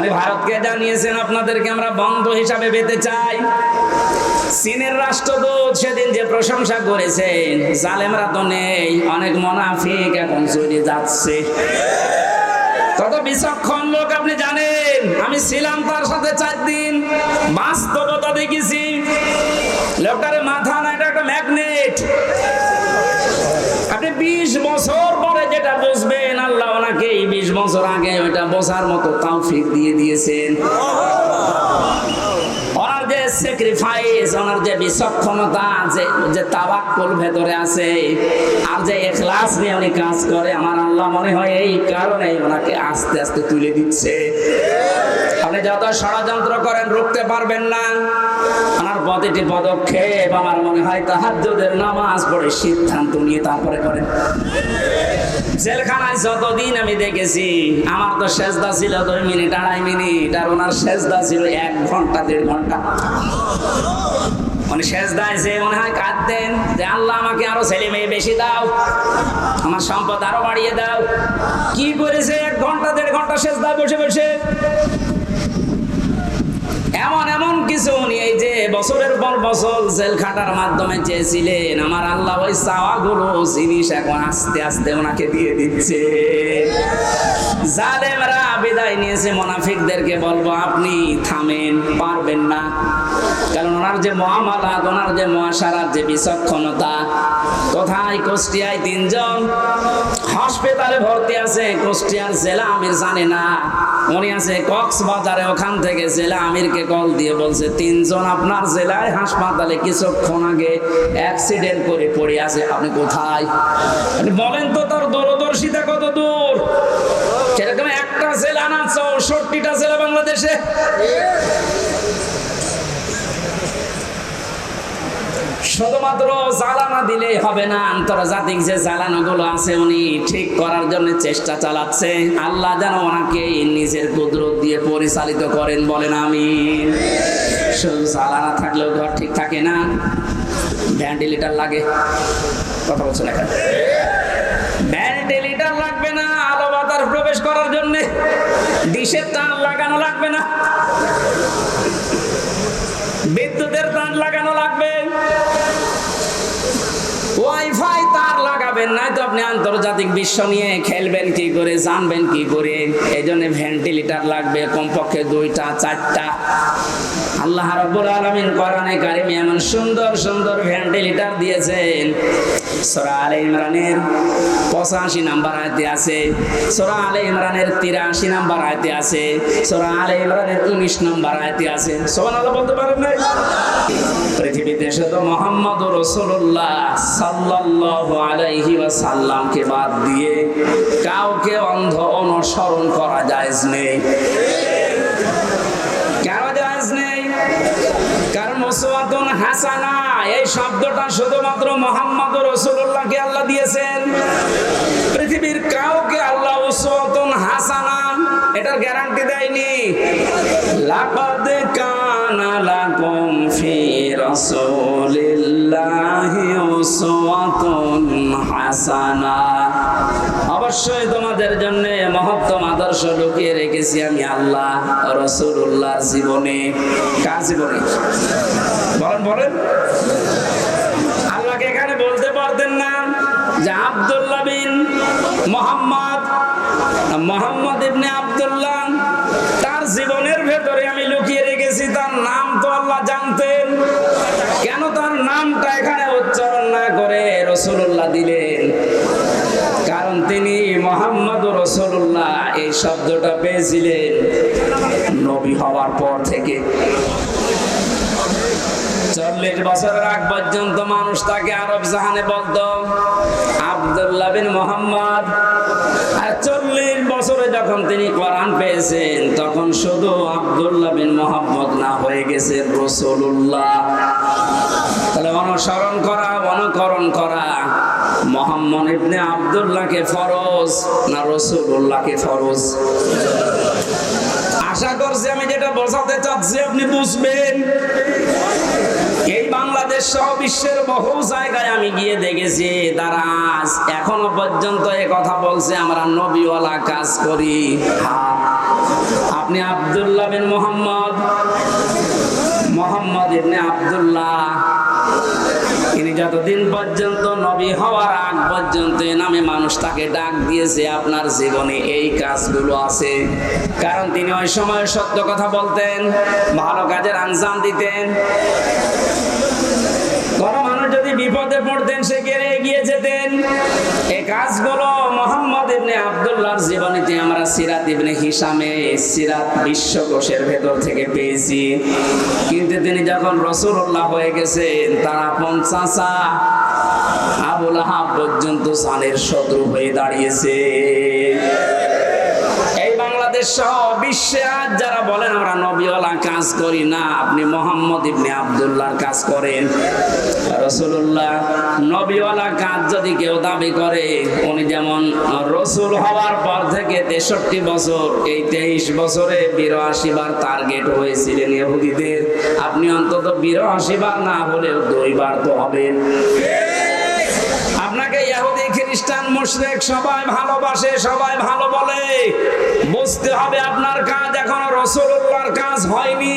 উনি ভারতকে জানিয়েছেন আপনাদেরকে আমরা বন্ধু হিসাবে পেতে চাই। চীনের রাষ্ট্রদূত সেদিন যে প্রশংসা করেছেন, জালেমরা তো নেই, অনেক মুনাফিক এখন চলে যাচ্ছে। কত বিচক্ষণ লোক আপনি জানেন। আমি ছিলাম তার সাথে 4 দিন, বাস্তবতা দেখেছি। লোকটার মাথা না, এটা একটা ম্যাগনেট। আপনি 20 বছর পরে যেটা বুঝবেন, আল্লাহ ওনাকে 20 বছর আগে ওইটা বোঝার মতো তৌফিক দিয়ে দিয়েছেন। ওনার যে স্যাক্রিফাইস, ওনার যে বিচক্ষণতা, যে তাওয়াক্কুল ভেতরে আছে, আর যে ইখলাস নিয়ে উনি কাজ করে, আমার আল্লাহ মনে হয় এই কারণে ওনাকে আস্তে আস্তে তুলে দিচ্ছে। আপনি যত ষড়যন্ত্র করেন রুখতে পারবেন না। ওনার প্রতিটি পদক্ষেপ আমার মনে হয় তাহাজ্জুদের নামাজ পড়ে সিদ্ধান্ত নিয়ে তারপরে করেন। জেলখানায় যতদিন আমি দেখেছি, আমার তো সেজদা ছিল 2 মিনিট 2.5 মিনিট, আর ওনার সেজদা ছিল 1 ঘন্টা 1.5 ঘন্টা। উনি সেজদায় যে মনে হয় কাঁদতেন যে আল্লাহ আমাকে আরো ছেলে মেয়ে বেশি দাও, আমার সম্পদ আরো বাড়িয়ে দাও। কি করেছে 1 ঘন্টা 1.5 ঘন্টা সেজদায় বসে বসে। এমন কিছু উনি এই যে বছরের পর বছর জেল খাটার মাধ্যমে চেয়েছিলেন, আমার আল্লাহ ওই চাওয়াগুলো জিনিস এখন আস্তে আস্তে ওনাকে দিয়ে দিচ্ছে। জালেমরা বিদায় নিয়েছে, মুনাফিকদেরকে বলবো আপনি থামেন, পারবেন না। কারণ ওনার যে মুআমালাত, ওনার যে মুআশারাত, যে বিচক্ষণতা। কোথায়? কুষ্টিয়ায় 3 জন হাসপাতালে ভর্তি আছে। কুষ্টিয়ার জেলা আমির জানে না, উনি আছে কক্সবাজারে। ওখান থেকে জেলা আমিরকে কল দিয়ে বলছে 3 জন আপনার জেলায় হাসপাতালে কিছুক্ষণ আগে অ্যাক্সিডেন্ট করে পড়ে আছে, আপনি কোথায়? আপনি বলেন তো তার দূরদর্শিতা কত দূর। সেরকম একটা জেলা না, 64টা জেলা বাংলাদেশে। শুধুমাত্র জ্বালানা দিলেই হবে না, আন্তর্জাতিক যে জ্বালানোগুলো আছে উনি ঠিক করার জন্য চেষ্টা চালাচ্ছে। আল্লাহ যেন ওনাকে নিজের কুদরত দিয়ে পরিচালিত করেন, বলেন আমিন। শুধু জ্বালানা থাকলেও ঘর ঠিক থাকে না, ভেন্টিলেটর লাগে। কথা বলছেন এখন? ভেন্টিলেটর লাগবে না আলো বাতাস প্রবেশ করার জন্য, ডিশের তার লাগানো লাগবে না, বিদ্যুতের তার লাগানো লাগবে, ওয়াইফাই তার লাগাবেন, নাই তো আপনি আন্তর্জাতিক বিশ্ব নিয়ে খেলবেন কি করে, জানবেন কি করে। এই জন্য ভেন্টিলেটর লাগবে কমপক্ষে 2টা 4টা। আল্লাহ রাব্বুল আলামিন কোরআনে কারিমে এমন সুন্দর সুন্দর ভেন্টিলেটর দিয়েছেন। সূরা আলে ইমরানের 85 নম্বর আয়াতে আছে, সূরা আলে ইমরানের 83 নম্বর আয়াতে আছে, সূরা আলে ইমরানের 19 নম্বর আয়াতে আছে। সুবহানাল্লাহ বলতে পারেন না? পৃথিবীতে শুধু মুহাম্মদুর রাসূলুল্লাহ সাল্লাল্লাহু আলাইহি ওয়াসাল্লামকে বাদ দিয়ে কাউকে অন্ধ অনুসরণ করা জায়েজ নেই। কেন জায়েজ নেই? কারণ উসওয়াতুন হাসানা এই শব্দটা শুধুমাত্র মুহাম্মদুর রাসূলুল্লাহকে আল্লাহ দিয়েছেন। পৃথিবীর কাউকে আল্লাহ উসওয়াতুন হাসানা এটার গ্যারান্টি দেয়নি। লাকাদ কানা লাকুম ফি রাসূলিল্লাহি উসওয়াতুন হাসানা, অবশ্যই তোমাদের জন্য মহত্তম আদর্শ লুকিয়ে রেখেছি আমি আল্লাহ রাসূলুল্লাহর জীবনে। কার জীবনে? বলেন বলেন। আল্লাহকে এখানে বলতে পারতেন না যে আব্দুল্লাহ বিন মুহাম্মদ, মুহাম্মদ ইবনে আব্দুল্লাহ, তার জীবনের ভেতরে আমি লুকিয়ে রেখেছি। তার নাম তো আল্লাহ জানতেন, কেন তার নামটা এখানে উচ্চারণ না করে রাসূলুল্লাহ দিলেন? কারণ তিনি মুহাম্মদুর রাসূলুল্লাহ এই শব্দটা পেয়েছিলেন নবী হওয়ার পর থেকে। 40 বছরের আগ পর্যন্ত মানুষ তাকে আরব জাহানে বলতো আব্দুল্লাহ বিন মুহাম্মদ। আর 40 বছরে যখন তিনি কোরআন পেয়েছেন তখন শুধু আব্দুল্লাহ বিন মুহাম্মদ না, হয়ে গেছে রাসূলুল্লাহ। তাহলে অনুসরণ করা, অনুকরণ করা মুহাম্মদ ইবনে আব্দুল্লাহকে ফরজ না রাসূলুল্লাহকে ফরজ? আশা করছি আমি যেটা বোঝাতে চাচ্ছি আপনি বুঝবেন। এই বাংলাদেশ সহ বিশ্বের বহু জায়গায় আমি গিয়ে দেখেছি তারা আজ এখনো পর্যন্ত এই কথা বলছে আমরা নবীওয়ালা কাজ করি। আপনি আপনি আব্দুল্লাহ বিন মোহাম্মদ, মোহাম্মদ ইবনে আব্দুল্লাহ, তিনি যতদিন পর্যন্ত নবী হওয়ার আগ পর্যন্ত এ নামে মানুষ তাকে ডাক দিয়েছে, আপনার জীবনে এই কাজগুলো আছে। কারণ তিনি ওই সময় সত্য কথা বলতেন, ভালো কাজের আঞ্জাম দিতেন। কোন মানুষ যদি বিপদে পড়তেন সেখানে এগিয়ে যেতেন। এই কাজগুলো মুহাম্মদ ইবনে আব্দুল্লাহর জীবনীতে আমরা সিরাত ইবনে হিশামে সিরাত বিশ্বকোষের ভেতর থেকে পেয়েছি। কিন্তু তিনি যখন রাসূলুল্লাহ হয়ে গেছেন, তার আপন চাচা আবু লাহাব পর্যন্ত জানের শত্রু হয়ে দাঁড়িয়েছে। বাংলাদেশ সহ বিশ্বে আজ যারা বলেন আমরা নবীওয়ালা কাজ করি না, আপনি মুহাম্মদ ইবনে আব্দুল্লাহর কাজ করেন। রাসূলুল্লাহ নবীওয়ালা কাজ যদি কেউ দাবি করে, উনি যেমন রাসূল হওয়ার পর থেকে 63 বছর, এই 23 বছরে 82 বার টার্গেট হয়েছিলেন ইহুদিদের, আপনি অন্তত 82 বার না হলেও 2 বার তো হবেন। আপনাকে ইহুদি খ্রিস্টান মুশরিক সবাই ভালোবাসে, সবাই ভালো বলে, বুঝতে হবে আপনার কাজ এখনো রাসূলুল্লাহর কাজ হয়নি।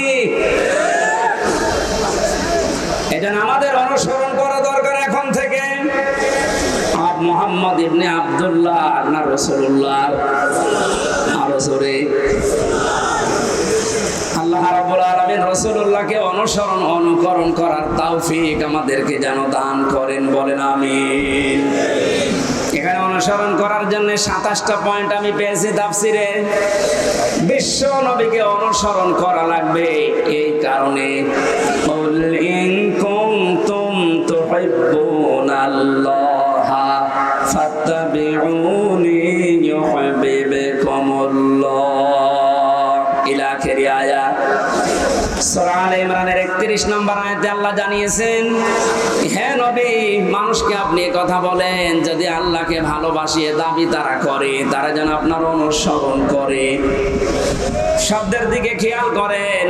এটা আমাদের অনুসরণ করা দরকার এখন থেকে। মুহাম্মদ ইবনে আব্দুল্লাহ না রাসূলুল্লাহ? আরো জোরে। আল্লাহ রাব্বুল আলামিন রাসূলুল্লাহকে অনুসরণ অনুকরণ করার তৌফিক আমাদেরকে যেন দান করেন, বলেন আমিন। এখানে অনুসরণ করার জন্য 27টা পয়েন্ট আমি পেয়েছি তাফসিরে। বিশ্ব নবীকে অনুসরণ করা লাগবে এই কারণে, কুল ইন কুনতুম তুহিব্বুনাল্লাহা ফাত্তাবিউনি ইউহিব্বুকুমুল্লাহ ইলা আখিরি আয়াত। সূরা আলে ইমরানের 31 নম্বর আয়াতে আল্লাহ জানিয়েছেন, হে নবী, মানুষকে আপনি কথা বলেন যদি আল্লাহকে ভালোবাসিয়ে দাবি তারা করে, তারা যেন আপনার অনুসরণ করে। শব্দের দিকে খেয়াল করেন,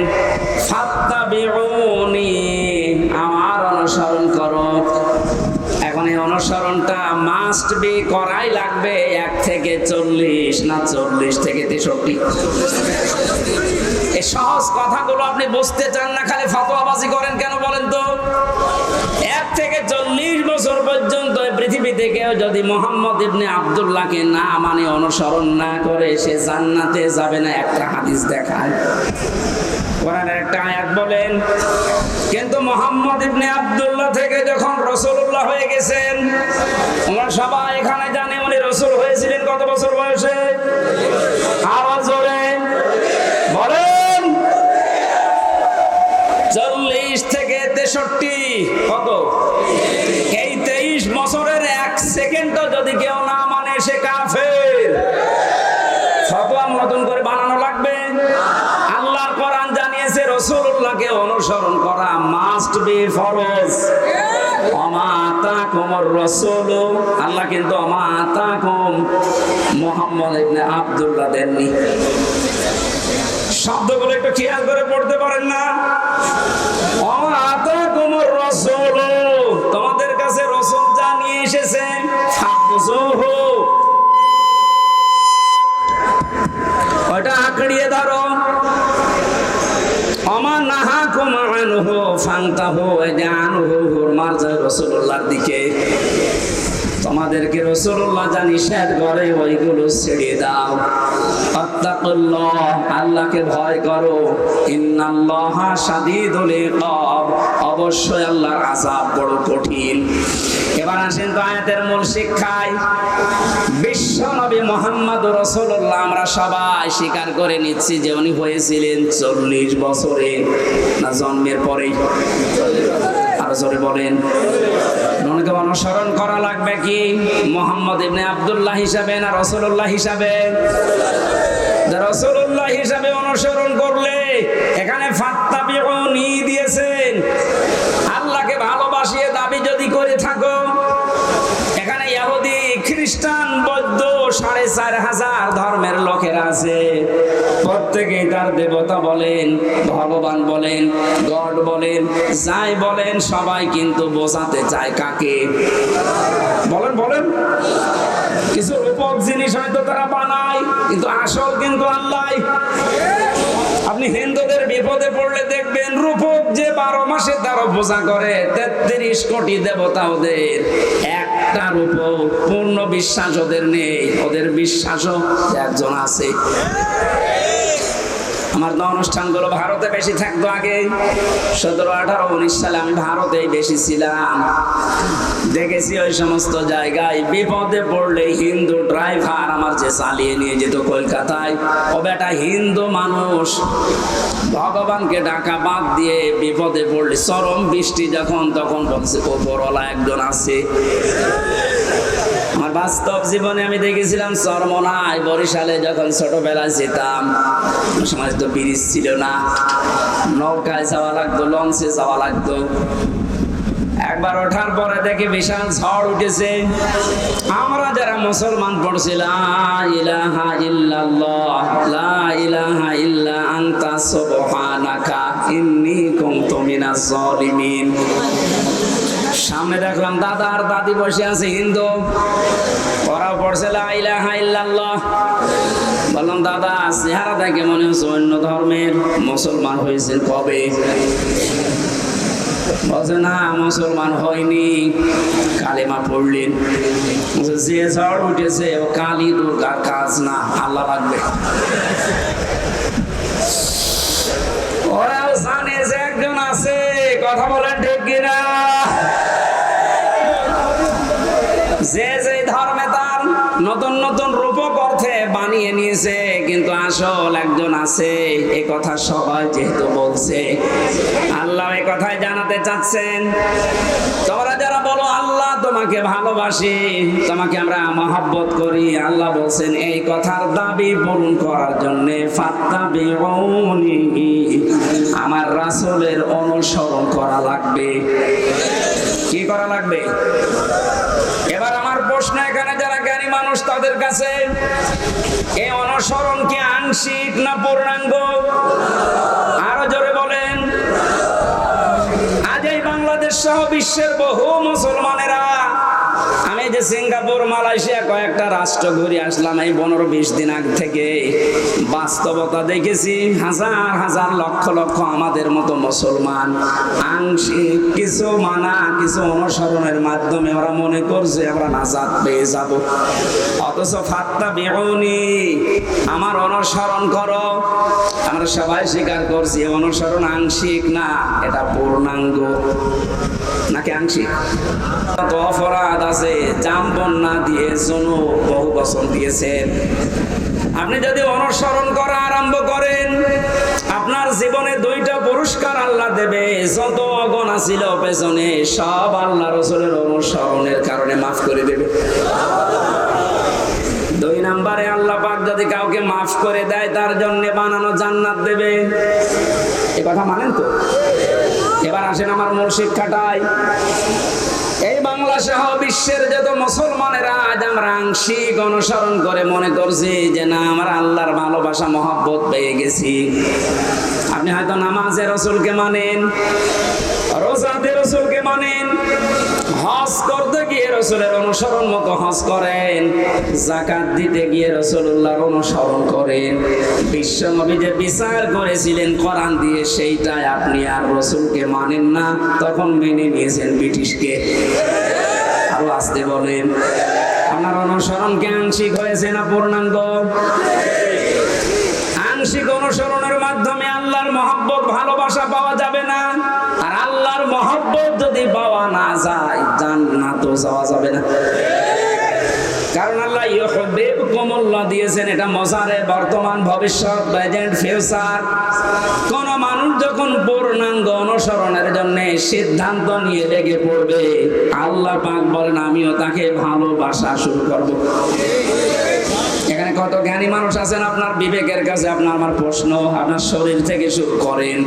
ফাত্তাবিউনি, আমার অনুসরণ করো। এখন এই অনুসরণটা মাস্ট বি করাই লাগবে 1 থেকে 40 না 40 থেকে 63। এই সহজ কথাগুলো আপনি বুঝতে চান না, খালি ফতোয়াবাজি করেন কেন বলেন তো? 1 থেকে 40 বছর পর্যন্ত পৃথিবীতে কেউ যদি মুহাম্মদ ইবনে আব্দুল্লাহকে না মানে অনুসরণ না করে, সে জান্নাতে যাবে না। একটা হাদিস দেখায়, কোরআনের একটা আয়াত বলেন। কিন্তু মুহাম্মদ ইবনে আব্দুল্লাহ থেকে যখন রাসূলুল্লাহ হয়ে গেছেন, আমরা সবাই এখানে জানি উনি রাসূল হয়েছিলেন কত বছর বয়সে? আওয়াজ জোরে বলেন। 40 থেকে 63, কত? এই 23 বছরের 1 সেকেন্ডও যদি কেউ না মানে, সে কাফের। ফতোয়া নতুন করে বানানো লাগবে? আল্লাহর কোরআন জানিয়েছে রাসূলুল্লাহকে অনুসরণ করা মাস্ট বি ফরজ। ওমা আতাকুমুর রাসূল, আল্লাহ কিন্তু ওমা আতাকুম মুহাম্মদ ইবনে আব্দুল্লাহ দেননি। শব্দগুলো একটু খেয়াল করে পড়তে পারেন না? ওমা আতাকুমুর রাসূল, তোমাদের কাছে রাসূল যা নিয়ে এসেছে, ফাখুযুহু, ওটা আঁকড়িয়ে ধরো। ওমা নাহাকুম আনহু ফান্তাহু, আনহু মারজা রাসূলুল্লাহর দিকে। তোমাদেরকে রাসূলুল্লাহ যা নিষেধ করে ওইগুলো ছেড়ে দাও। আত্তাকুল্লাহ, আল্লাহকে ভয় করো। ইন্নাল্লাহা শাদীদুল ইকাব, অবশ্যই আল্লাহর আযাব বড় কঠিন। এবার আসেন তো আয়াতের মূল শিক্ষায়। বিশ্ব নবী মুহাম্মদ রাসূলুল্লাহ আমরা সবাই স্বীকার করে নিচ্ছি যে উনি হয়েছিলেন 40 বছরে, না জন্মের পরেই? আরো জোরে বলেন। ওনাকে অনুসরণ করা লাগবে কি মুহাম্মদ ইবনে আব্দুল্লাহ হিসাবে না রাসূলুল্লাহ হিসাবে? রাসূলুল্লাহ হিসাবে অনুসরণ করলে এখানে ফাত্তাবিউনি দিয়েছেন। আল্লাহকে ভালোবাসিয়ে দাবি যদি করে থাকো, এখানে ইহুদি খ্রিস্টান বৌদ্ধ 4500 ধর্মের লোকেরা আছে, প্রত্যেকেই তার দেবতা বলেন, ভগবান বলেন, গড বলেন, যাই বলেন, সবাই কিন্তু বোঝাতে চায় কাকে? বলেন বলেন। কিছু রূপক জিনিস হয়তো তারা বানায়, কিন্তু আসল কিন্তু আল্লাহ। আপনি হিন্দুদের বিপদে পড়লে দেখবেন রূপক যে 12 মাসে 13 পূজা করে, 33 কোটি দেবতা ওদের, একটা রূপক পূর্ণ বিশ্বাস ওদের নেই। ওদের বিশ্বাসও একজন আছে। আমার তো অনুষ্ঠানগুলো ভারতে বেশি থাকতো আগে, 17, 18, 19 সালে আমি ভারতেই বেশি ছিলাম। দেখেছি ওই সমস্ত জায়গায় বিপদে পড়লে হিন্দু ড্রাইভার আমার যে চালিয়ে নিয়ে যেত কলকাতায়, ও বেটা হিন্দু মানুষ, ভগবানকে ডাকা বাদ দিয়ে বিপদে পড়লে, চরম বৃষ্টি যখন, তখন বলছে ওপরওয়ালা একজন আছে। আমার বাস্তব জীবনে আমি দেখেছিলাম চরমনায়, বরিশালে যখন ছোটবেলায় যেতাম, সমাজ তো ব্রিজ ছিল না, নৌকায় যাওয়া লাগতো, লঞ্চে যাওয়া লাগতো। একবার ওঠার পরে দেখি বিশাল ঝড় উঠেছে। আমরা যারা মুসলমান পড়ছি লা ইলাহা ইল্লাল্লাহ লা ইলাহা ইল্লা আনতা সুবহানাকা ইন্নী কুনতু মিনাজ জালিমিন। সামনে দেখলাম দাদা আর দাদি বসে আছে হিন্দু, ওরাও পড়ছে লা ইলাহা ইল্লাল্লাহ। বললাম দাদা চেহারা দেখে মনে হচ্ছে অন্য ধর্মের, মুসলমান হয়েছেন কবে? বলছে না মুসলমান হয়নি, কালেমা পড়লেন। যে ঝড় উঠেছে ও কালী দুর্গার কাজ না, আল্লাহ লাগবে। ওরাও জানে যে একজন আছে, কথা বলেন ঠিক কিনা? যে যে ধর্মে তার নতুন নতুন রূপক অর্থে বানিয়ে নিয়েছে, কিন্তু আসল একজন আছে, এ কথা সবাই যেহেতু বলছে, আল্লাহ এই কথাই জানাতে চাচ্ছেন। তোমরা যারা বলো আল্লাহ তোমাকে ভালোবাসি, তোমাকে আমরা মহব্বত করি, আল্লাহ বলছেন এই কথার দাবি পূরণ করার জন্য ফাত্তাবিউনি, আমার রাসূলের অনুসরণ করা লাগবে। কি করা লাগবে? এবার আমার প্রশ্ন এখানে যারা জ্ঞানী মানুষ তাদের কাছে, এই অনুসরণ কি আংশিক না পূর্ণাঙ্গ? আরো জোরে বলেন। আজ এই বাংলাদেশ সহ বিশ্বের বহু মুসলমানেরা, আমি যে সিঙ্গাপুর, মালয়েশিয়া কয়েকটা রাষ্ট্র ঘুরে আসলাম এই 15-20 দিন আগ থেকে, বাস্তবতা দেখেছি হাজার হাজার লক্ষ লক্ষ আমাদের মতো মুসলমান আংশিক কিছু মানা, কিছু অনুসরণের মাধ্যমে ওরা মনে করছে আমরা নাজাত পেয়ে যাব। অথচ ফাত্তাবিউনি, আমার অনুসরণ করো। আমরা সবাই স্বীকার করছি অনুসরণ আংশিক না, এটা পূর্ণাঙ্গ। নাকি আংশিক? তো অপরাধ আছে, জামবন না দিয়ে জনু বহু বছর দিয়েছেন। আপনি যদি অনুসরণ করা আরম্ভ করেন, আপনার জীবনে 2টা পুরস্কার আল্লাহ দেবে। যত অগণা ছিল পেছনে সব আল্লাহ রাসূলের অনুসরণের কারণে মাফ করে দেবে। 2 নম্বরে আল্লাহ পাক যদি কাউকে মাফ করে দেয়, তার জন্য বানানো জান্নাত দেবে। এ কথা মানেন তো? এবার আসেন আমার মূল শিক্ষাটাই। এই বাংলা সহ বিশ্বের যত মুসলমানেরা আজ আমরা আংশিক অনুসরণ করে মনে করছি যে না আমরা আল্লাহর ভালোবাসা মহব্বত পেয়ে গেছি। আপনি হয়তো নামাজে রাসূলকে মানেন, রোজাতে রাসূলকে মানেন, হজ করতে গিয়ে রাসূলের অনুসরণ মতো হজ করেন, যাকাত দিতে গিয়ে রাসূলুল্লাহর অনুসরণ করেন, বিশ্বনবী যে বিচার করেছিলেন কোরআন দিয়ে সেইটাই আপনি আর রাসূলকে মানেন না, তখন মেনে নিয়েছেন ব্রিটিশকে। আরো আসতে বলেন, আপনার অনুসরণ কি আংশিক হয়েছে না পূর্ণাঙ্গ? আংশিক অনুসরণের মাধ্যমে আল্লাহর মহব্বত ভালোবাসা পাওয়া যাবে না, আর আল্লাহর মহব্বত যদি পাওয়া না যায় জান্নাতও যাওয়া যাবে না। কারণ আল্লাহ ইউহিব্বুকুমুল্লাহ দিয়েছেন, এটা মজারে বর্তমান, ভবিষ্যৎ, প্রেজেন্ট, ফিউচার। কোন মানুষ যখন পূর্ণাঙ্গ অনুসরণের জন্য সিদ্ধান্ত নিয়ে লেগে পড়বে, আল্লাহ পাক বলেন আমিও তাকে ভালোবাসা শুরু করব। এখানে কত জ্ঞানী মানুষ আছেন, আপনার বিবেকের কাছে আপনার আমার প্রশ্ন, আপনার শরীর থেকে শুরু করেন,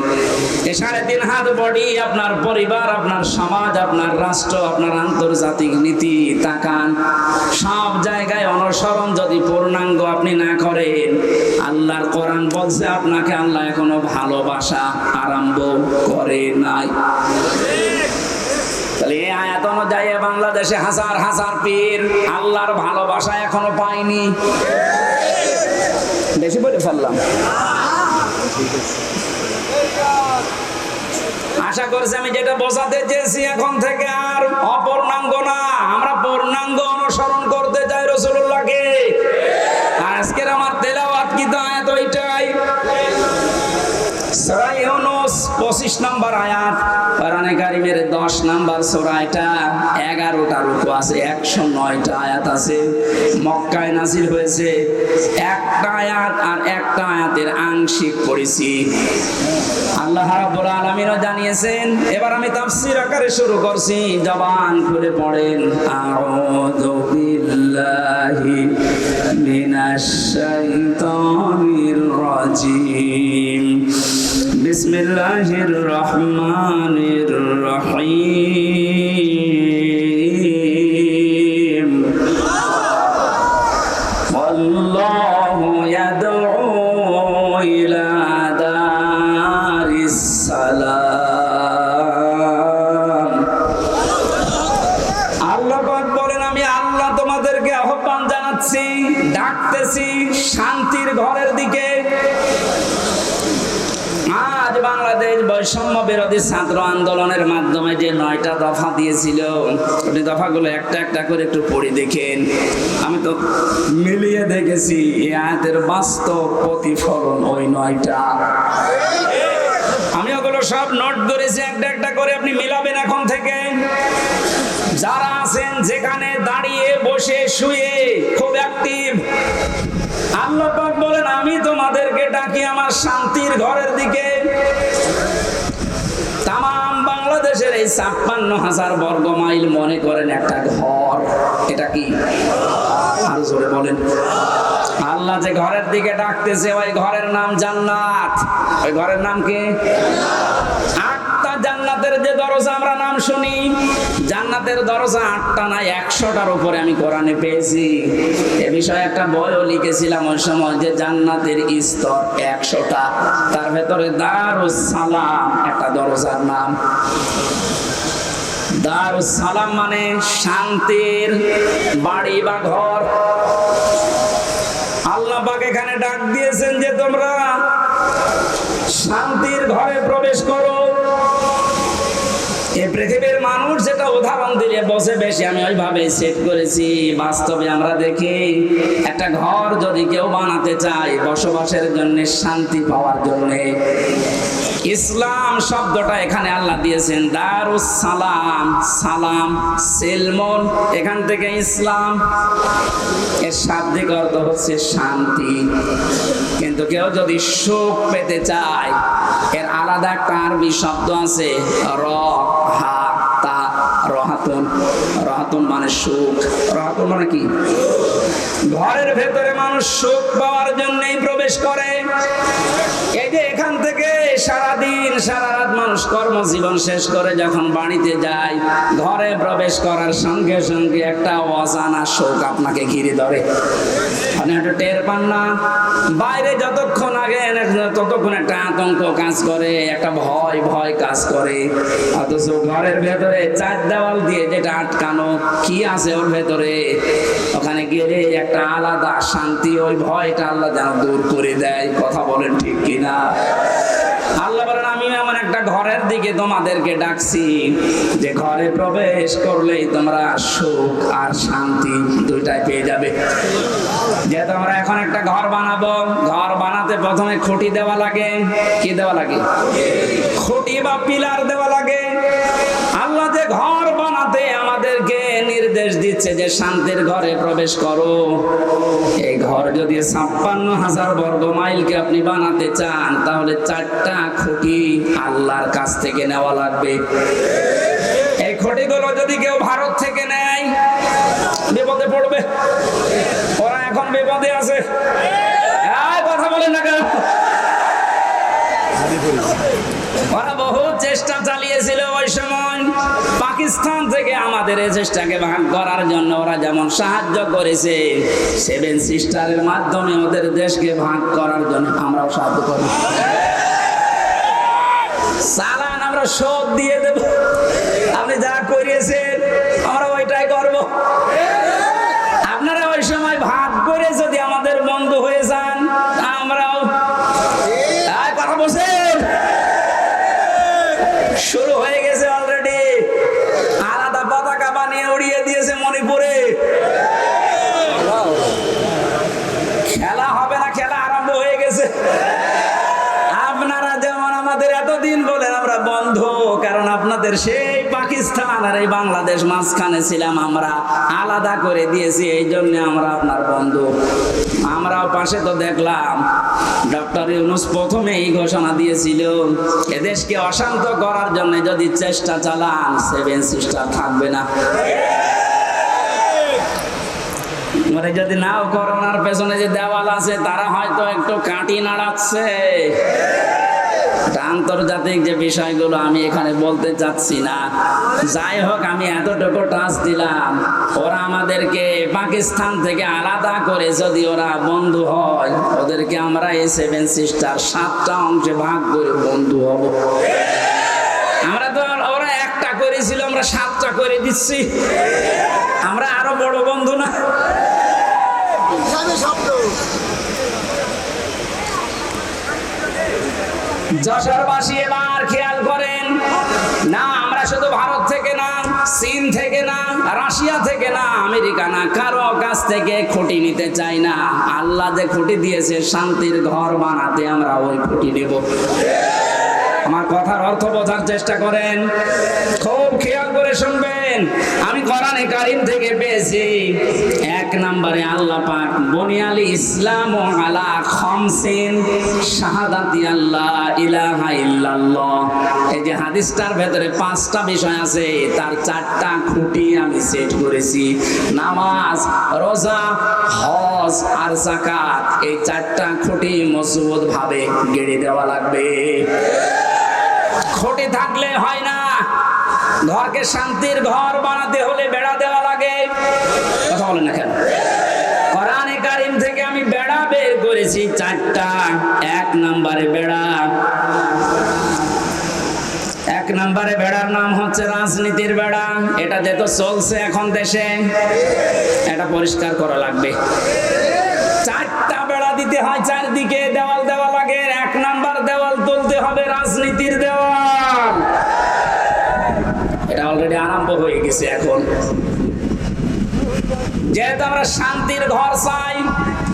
এই 3.5 হাত বডি, আপনার পরিবার, আপনার সমাজ, আপনার রাষ্ট্র, আপনার আন্তর্জাতিক নীতি তাকান, সব জায়গায় অনুসরণ যদি পূর্ণাঙ্গ আপনি না করেন, আল্লাহর কোরআন বলছে আপনাকে আল্লাহ এখনো ভালোবাসা আরম্ভ করে নাই। তাহলে এই আয়াত অনুযায়ী বাংলাদেশে হাজার হাজার পীর আল্লাহর ভালোবাসা এখনো পায়নি। বেশি বলে ফেললাম। আশা করছি আমি যেটা বোঝাতে চেয়েছি এখন থেকে আর অপূর্ণাঙ্গ না, আমরা পূর্ণাঙ্গ অনুসরণ করতে চাই রাসূলুল্লাহকে। আজকের আমার তেলাওয়াত কি তো আয়াত ওইটাই, সূরা ইউনূস 25 নম্বর আয়াত, কোরআনে কারীমের 10 নম্বর সূরা, এটা 11টা রুকু আছে, 109টা আয়াত আছে। মক্কায় নাযিল হয়েছে, একটা আয়াত আর একটা আয়াতের আংশিক পড়েছি। আল্লাহ রাব্বুল আলামিনও জানিয়েছেন। এবার আমি তাফসীর আকারে শুরু করছি, জবান খুলে পড়েন। আউযু বিল্লাহি মিনাশ শাইতানির রাজীম, বিসমিল্লাহির রহমানির রহিম। আল্লাহু ইয়াদউ ইলা দারিস সালাম। আল্লাহ পাক বলেন, আমি আল্লাহ তোমাদেরকে আহ্বান জানাচ্ছি, ডাকতেছি শান্তির ঘরের দিকে। আজ বাংলাদেশ বৈষম্য বিরোধী ছাত্র আন্দোলনের মাধ্যমে যে 9টা দফা দিয়েছিল, ওই দফাগুলো একটা একটা করে একটু পড়ে দেখেন। আমি তো মিলিয়ে দেখেছি এই আয়াতের বাস্তব প্রতিফলন ওই 9টা। আমি ওগুলো সব নোট করেছি একটা একটা করে, আপনি মিলাবেন এখন থেকে। যারা আছেন যেখানে, দাঁড়িয়ে, বসে, শুয়ে, খুব অ্যাক্টিভ, আল্লাহ পাক বলেন আমি তোমাদেরকে ডাকি আমার শান্তির ঘরের দিকে। তামাম বাংলাদেশের এই 56,000 বর্গ মাইল মনে করেন একটা ঘর। এটা কি? আর জোরে বলেন। আল্লাহ যে ঘরের দিকে ডাকতেছে ওই ঘরের নাম জান্নাত। ওই ঘরের নাম কি? আটটা জান্নাতের যে দরজা আমরা নাম শুনি, জান্নাতের দরজা 8টা না 100টার উপরে আমি কোরআনে পেয়েছি। এ বিষয়ে একটা বইও লিখেছিলাম ওই সময়, যে জান্নাতের স্তর 100টা, তার ভেতরে দারুস সালাম একটা দরজার নাম। দারুস সালাম মানে শান্তির বাড়ি বা ঘর। আল্লাহ পাক এখানে ডাক দিয়েছেন যে তোমরা শান্তির ঘরে প্রবেশ করো। এই পৃথিবীর মানুষ যেটা উদাহরণ দিলে বসে বেশি, আমি ওইভাবে সেট করেছি। বাস্তবে আমরা দেখি একটা ঘর যদি কেউ বানাতে চায় বসবাসের জন্য, শান্তি পাওয়ার জন্য, ইসলাম শব্দটা এখানে আল্লাহ দিয়েছেন দারুস সালাম। সালাম সেলমন, এখান থেকে ইসলাম, এর শাব্দিক অর্থ হচ্ছে শান্তি। কিন্তু কেউ যদি সুখ পেতে চায়, এর আলাদা একটা আরবি শব্দ আছে, রহাতুন। রহাতুন মানে সুখ। রহাতুন মানে কি? ঘরের ভেতরে মানুষ সুখ পাওয়ার জন্যই প্রবেশ করে। এই যে এখান থেকে সারাদিন সারা রাত মানুষ কর্মজীবন শেষ করে যখন বাড়িতে যায়, ঘরে প্রবেশ করার সঙ্গে সঙ্গে একটা অজানা শোক আপনাকে ঘিরে ধরে, মানে একটু টের পান না। বাইরে যতক্ষণ আগে ততক্ষণ একটা আতঙ্ক কাজ করে, একটা ভয় ভয় কাজ করে। অথচ ঘরের ভেতরে 4 দেওয়াল দিয়ে যেটা আটকানো, কি আছে ওর ভেতরে, ওখানে গেলে একটা আলাদা শান্তি, ওই ভয়টা আল্লাহ যেন দূর করে দেয়। কথা বলেন ঠিক কিনা? আল্লাহ বলেন আমি এমন একটা ঘরের দিকে তোমাদেরকে ডাকছি, যে ঘরে প্রবেশ করলেই তোমরা সুখ আর শান্তি দুইটাই পেয়ে যাবে। যে তোমরা এখন একটা ঘর বানাবো, ঘর বানাতে প্রথমে খুঁটি দেওয়া লাগে। কি দেওয়া লাগে? খুঁটি বা পিলার দেওয়া লাগে। আল্লাহ যে ঘর বানাতে আমাদেরকে নির্দেশ দিচ্ছে যে শান্তির ঘরে প্রবেশ করো, এই ঘর যদি 56,000 বর্গ মাইলকে আপনি বানাতে চান, তাহলে 4টা খুঁটি আল্লাহর কাছ থেকে নেওয়া লাগবে। এই খুঁটিগুলো যদি কেউ ভারত থেকে নেয়, বিপদে পড়বে। ওরা এখন বিপদে আছে। কথা বলেন না কেন? ওরা বহু চেষ্টা চালিয়েছিল ওই সময় পাকিস্তান থেকে আমাদের এই চেষ্টাকে ভাগ করার জন্য। ওরা যেমন সাহায্য করেছে 7 সিস্টারের মাধ্যমে ওদের দেশকে ভাগ করার জন্য আমরাও সাহায্য করি। চালান আমরা শোধ দিয়ে দেব, আপনি যা করিয়েছেন আমরা ওইটাই করব। আপনারা ওই সময় ভাগ করে যদি আমাদের বন্ধ হয়ে যান, আমরাও কথা বলছেন শুরু হয়ে গেছে অলরেডি। আলাদা পতাকা বানিয়ে উড়িয়ে দিয়েছে মণিপুরে। খেলা হবে না, খেলা আরম্ভ হয়ে গেছে। আপনারা যেমন আমাদের এতদিন বলেন আমরা বন্ধু, কারণ আপনাদের সেই পাকিস্তান আর এই বাংলাদেশ মাঝখানে ছিলাম, আমরা আলাদা করে দিয়েছি, এই জন্য আমরা আপনার বন্ধু। আমরাও পাশে তো দেখলাম ডক্টর ইউনূস প্রথমে এই ঘোষণা দিয়েছিল, এদেশকে অশান্ত করার জন্য যদি চেষ্টা চালান সেভেন সিস্টার থাকবে না। যদি নাও করোনার পেছনে যে দেওয়াল আছে তারা হয়তো একটু কাটি নাড়াচ্ছে। আন্তর্জাতিক যে বিষয়গুলো আমি এখানে বলতে চাচ্ছি না। যাই হোক, আমি এতটুকু টাচ দিলাম, ওরা আমাদেরকে পাকিস্তান থেকে আলাদা করে যদি ওরা বন্ধু হয়, ওদেরকে আমরা এই সেভেন সিস্টার 7টা অংশে ভাগ করে বন্ধু হব। আমরা তো ওরা একটা করেছিল, আমরা 7টা করে দিচ্ছি। আমরা আরো বড় বন্ধু না? যশোরবাসী এবার খেয়াল করেন, না আমরা শুধু ভারত থেকে না, চীন থেকে না, রাশিয়া থেকে না, আমেরিকা না, কারো কাছ থেকে খুঁটি নিতে চাই না। আল্লাহ যে খুঁটি দিয়েছে শান্তির ঘর বানাতে, আমরা ওই খুঁটি নেব। আমার কথার অর্থ বোঝার চেষ্টা করেন, খুব খেয়াল করে শুনবেন। আমি কোরআনে কারীম থেকে পেয়েছি, 1 নম্বরে আল্লাহ পাক বুনিয়াল ইসলাম আলা খামসিন শাহাদাতি আল্লাহ ইলাহা ইল্লাল্লাহ। এই যে হাদিসটার ভেতরে 5টা বিষয় আছে, তার 4টা খুঁটি আমি সেট করেছি। নামাজ, রোজা, হজ আর যাকাত, এই 4টা খুঁটি মজবুত ভাবে গেড়ে দেওয়া লাগবে। খুঁটি থাকলে হয় না। ঘরকে শান্তির ঘর বানাতে হলে বেড়া দেওয়া লাগে। কথা বলেন না কেন? কোরআনে কারীম থেকে আমি বেড়া বের করেছি 4টা। 1 নম্বরে বেড়া, 1 নম্বরে বেড়ার নাম হচ্ছে রাজনীতির বেড়া। এটা যেহেতু চলছে এখন দেশে, এটা পরিষ্কার করা লাগবে। 4টা বেড়া দিতে হয়, চারদিকে দেওয়াল দেওয়া লাগে। 1 নম্বর দেওয়াল তুলতে হবে রাজনীতির দেওয়াল। এটা অলরেডি আরম্ভ হয়ে গেছে। এখন যেহেতু আমরা শান্তির ঘর চাই,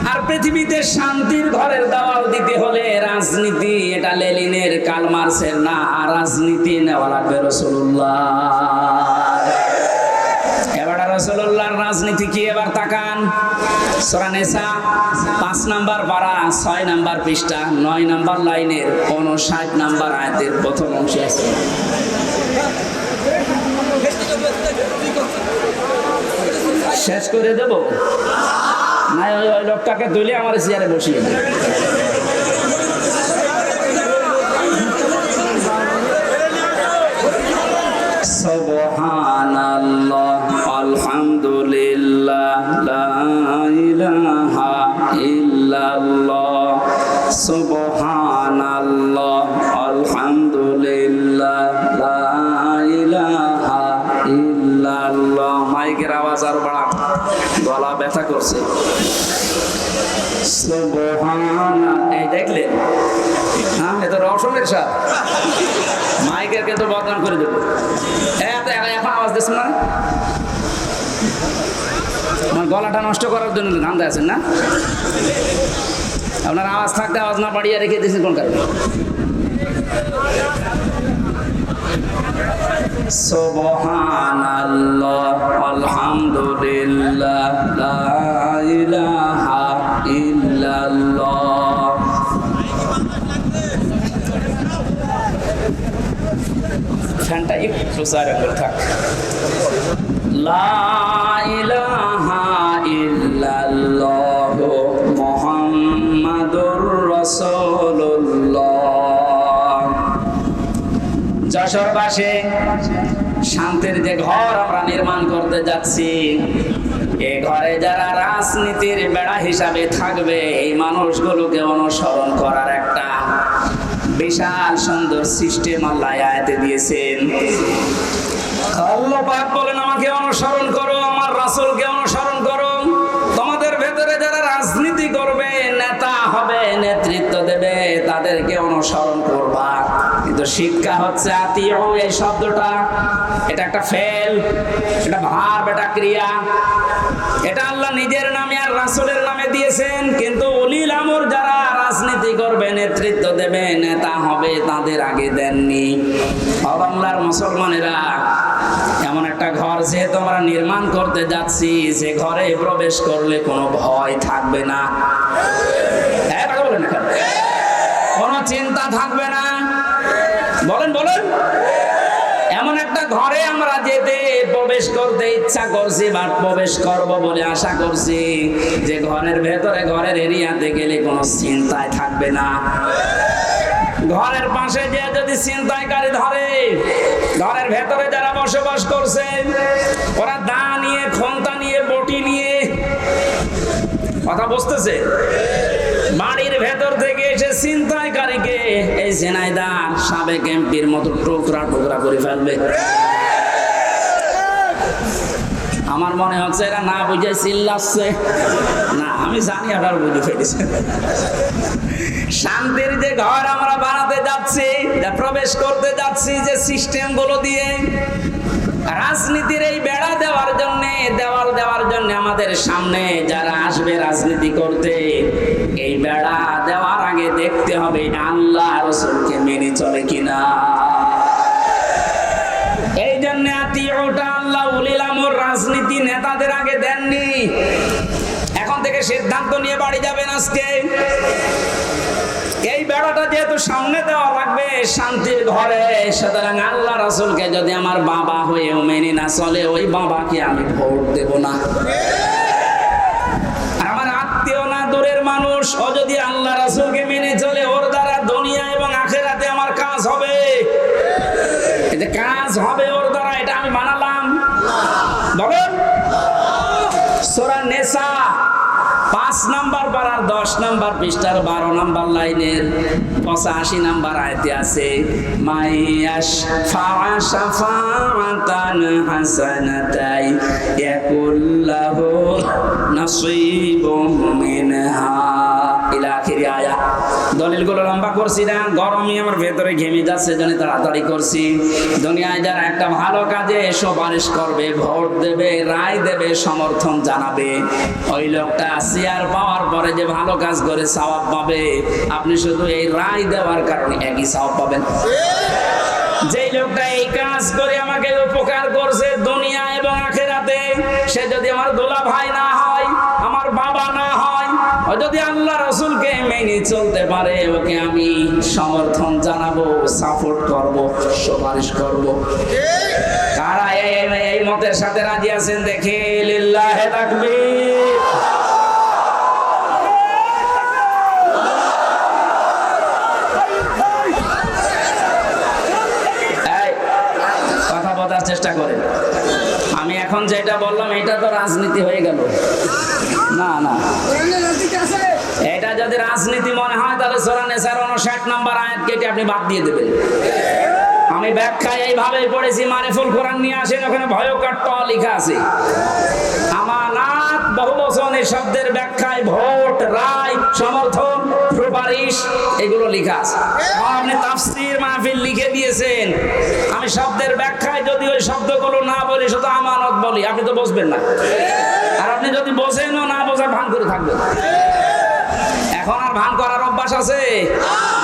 আর পৃথিবীতে শান্তির ঘরের দেওয়াল দিতে হলে রাজনীতি, এটা লেনিনের কার্ল মার্ক্সের না, রাজনীতি নেওয়া লাগবে রাসূলুল্লাহ। এবার রাসূলুল্লাহর রাজনীতি কি? এবার তাকান, সূরা নিসা 5 নম্বর পারা 6 নম্বর পৃষ্ঠা 9 নম্বর লাইনের 59 নম্বর আয়াতের প্রথম অংশে আছে। শেষ করে দেব না? ওই লোকটাকে তুলে আমার চেয়ারে বসিয়ে দেব। সুবহানাল্লাহ, আলহামদুলিল্লাহ, লা ইলাহা ইল্লাল্লাহ। সুবহানাল্লাহ, আলহামদুলিল্লাহ, লা ইলাহা ইল্লাল্লাহ। মাইকের আওয়াজ আর বাড়া, গলা ব্যথা করছে। সুবহানাল্লাহ, এই দেখলেন? হ্যাঁ, এটা রওশনের সাথে মাইকের কে তো বদনাম করে দেবো। এখন আওয়াজ দিচ্ছেন না? আমার গলাটা নষ্ট করার জন্য ধান্দা আছেন না? আপনার আওয়াজ থাকতে আওয়াজ না বাড়িয়ে রেখে দিয়েছেন কোন কারণে? সুবহানাল্লাহ, আলহামদুলিল্লাহ, লা ইলাহা ইল্লাল্লাহ। ফ্যানটা একটু সাইডে করে থাক। লা ইলাহা ইল্লাল্লাহ মুহাম্মাদুর রাসূলুল্লাহ। যশোরবাসী, শান্তির যে ঘর আমরা নির্মাণ করতে যাচ্ছি, এই ঘরে যারা রাজনীতির বেড়া হিসাবে থাকবে, এই মানুষগুলোকে অনুসরণ করার একটা বিশাল সুন্দর সিস্টেম আল্লাহ আয়াতে দিয়েছেন। আল্লাহ পাক বলেন, আমাকে অনুসরণ করো, আমার রাসূলকে অনুসরণ করো। তোমাদের ভেতরে যারা রাজনীতি করবে, নেতা হবে, নেতৃত্ব দেবে, তাদেরকে অনুসরণ করবা। কিন্তু শিক্ষা হচ্ছে আতিউ, এই শব্দটা এটা একটা ফেল, এটা ভার্ব, এটা ক্রিয়া। এটা আল্লাহ নিজের নামে আর রাসূলের নামে দিয়েছেন, কিন্তু উলিল আমর যারা রাজনীতি করবে, নেতৃত্ব দেবে, নেতা হবে, তাদের আগে দেননি। বাংলার মুসলমানেরা, এমন একটা ঘর যেহেতু আমরা নির্মাণ করতে যাচ্ছি, যে ঘরে প্রবেশ করলে কোনো ভয় থাকবে না, কোনো চিন্তা থাকবে না। বলেন বলেন, এমন একটা ঘরে আমরা যেতে প্রবেশ করতে ইচ্ছা করছি বা প্রবেশ করব বলে আশা করছি, যে ঘরের ভেতরে, ঘরের এরিয়াতে গেলে কোনো চিন্তায় থাকবে না। ঘরের পাশে যে যদি ছিনতাইকারী ধরে, ঘরের ভেতরে যারা বসবাস করছে, ওরা দা নিয়ে, খন্তা নিয়ে, বটি নিয়ে, কথা বুঝতেছে, বাড়ির ভেতর থেকে এসে ছিনতাইকারীকে এই ঝিনাইদহ সাবেক এমপির মতো টুকরা টুকরা করে ফেলবে। আমার মনে হচ্ছে এরা না বুঝে চিল্লাচ্ছে, না আমি জানি আপনারা বুঝে ফেলেছে। শান্তির যে ঘর আমরা বানাতে যাচ্ছি, প্রবেশ করতে যাচ্ছি, যে সিস্টেম গুলো দিয়ে রাজনীতির এই বেড়া দেওয়ার জন্য, দেওয়াল দেওয়ার জন্য আমাদের সামনে যারা আসবে রাজনীতি করতে, এই বেড়া দেওয়ার আগে দেখতে হবে আল্লাহ রাসূলকে মেনে চলে কিনা। এই জন্য আতিউটা আল্লাহ উলিল আমর রাজনীতি নেতাদের আগে দেননি। এখন থেকে সিদ্ধান্ত নিয়ে বাড়ি যাবেন আজকে। এই বেড়াটা যেহেতু সামনে দেওয়া লাগবে শান্তির ঘরে, সুতরাং আল্লাহ রাসূলকে যদি আমার বাবা হয়েও মেনে না চলে, ওই বাবাকে আমি ভোট দেব না। আমার আত্মীয় না, দূরের মানুষ, ও যদি আল্লাহ রাসূলকে মেনে চলে, ওর দ্বারা দুনিয়া এবং আখিরাতে আমার কাজ হবে। এটা কাজ হবে ওর দ্বারা, এটা আমি বানালাম। বলেন, সূরা নিসা 5 নাম্বার পারার 10 নাম্বার পৃষ্ঠার 12 নাম্বার লাইনের 85 নাম্বার আয়াতে আছে, মাইয়াশ ফাআশাফাতান হাসানাতাই ইয়াকুল্লাহু নাসীবুম মিনহা ইলা আখিরি আয়াত। দলিলগুলো লম্বা করছি না, গরমই আমার ভেতরে ঘেমে যাচ্ছে, জন্য তাড়াতাড়ি করছি। দুনিয়ায় যারা একটা ভালো কাজে সুপারিশ করবে, ভোট দেবে, রায় দেবে, সমর্থন জানাবে, ওই লোকটা চেয়ার পাওয়ার পরে যে ভালো কাজ করে সওয়াব পাবে, আপনি শুধু এই রায় দেওয়ার কারণে একই সওয়াব পাবেন। যে লোকটা এই কাজ করে আমাকে উপকার করছে দুনিয়া এবং আখিরাতে, সে যদি আমার দোলা ভাই না হয়, আমার বাবা না হয়, ও যদি আল্লাহ রাসূলকে মেনে চলতে পারে, ওকে আমি সমর্থন জানাবো, সাপোর্ট করব, সুপারিশ করব। কারা এই মতের সাথে রাজি আছেন দেখে লিল্লাহি তাকবীর। চেষ্টা করেন। আমি এখন যেটা বললাম এটা তো রাজনীতি হয়ে গেল না, না, এটা যদি রাজনীতি মনে হয় তাহলে সূরা নিসার 59 নাম্বার আয়াত কেটে আপনি বাদ দিয়ে দেবেন। আমি ব্যাখ্যায় এইভাবেই পড়েছি, মারিফুল কোরআন নিয়ে আসেন, ওখানে ভয়ঙ্কর ট লেখা আছে। আমানাত বহুবচন, এই শব্দের ব্যাখ্যায় ভোট, রায়, সমর্থন, সুপারিশ, এগুলো লেখা আছে। আপনি তাফসীর মাহফিল লিখে দিয়েছেন, আমি শব্দের ব্যাখ্যায় যদি ওই শব্দগুলো না বলি, শুধু আমানত বলি, আপনি তো বুঝবেন না। আর আপনি যদি বোঝেনও না, বোঝার ভান করে থাকবেন। এখন আর ভান করার অভ্যাস আছে